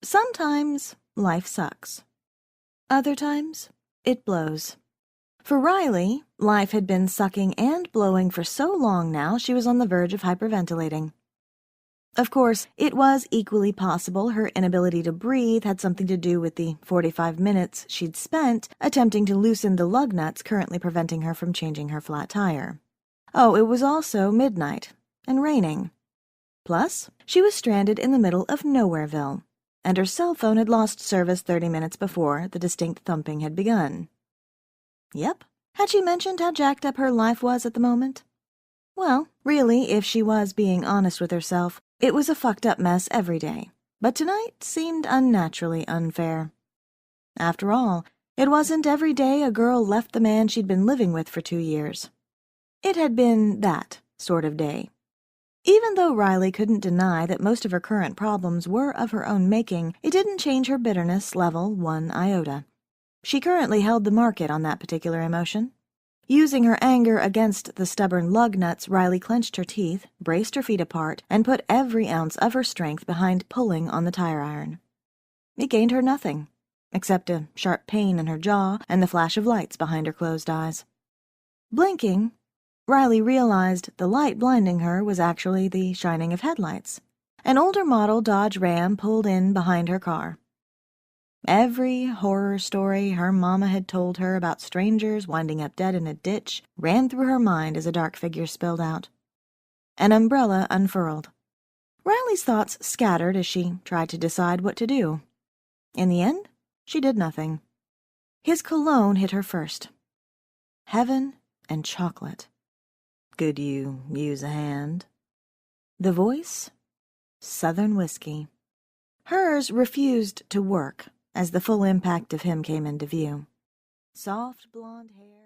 Sometimes life sucks. Other times, it blows. For Riley, life had been sucking and blowing for so long now she was on the verge of hyperventilating. Of course, it was equally possible her inability to breathe had something to do with the 45 minutes she'd spent attempting to loosen the lug nuts currently preventing her from changing her flat tire. Oh, it was also midnight and raining. Plus, she was stranded in the middle of Nowhereville, and her cell phone had lost service 30 minutes before the distinct thumping had begun. Yep. Had she mentioned how jacked up her life was at the moment? Well, really, if she was being honest with herself, it was a fucked up mess every day, but tonight seemed unnaturally unfair. After all, it wasn't every day a girl left the man she'd been living with for 2 years. It had been that sort of day. Even though Riley couldn't deny that most of her current problems were of her own making, it didn't change her bitterness level one iota. She currently held the market on that particular emotion. Using her anger against the stubborn lug nuts, Riley clenched her teeth, braced her feet apart, and put every ounce of her strength behind pulling on the tire iron. It gained her nothing, except a sharp pain in her jaw and the flash of lights behind her closed eyes. Blinking, Riley realized the light blinding her was actually the shining of headlights. An older model Dodge Ram pulled in behind her car. Every horror story her mama had told her about strangers winding up dead in a ditch ran through her mind as a dark figure spilled out. An umbrella unfurled. Riley's thoughts scattered as she tried to decide what to do. In the end, she did nothing. His cologne hit her first. Heaven and chocolate. Could you use a hand? The voice? Southern whiskey. Hers refused to work as the full impact of him came into view. Soft blonde hair.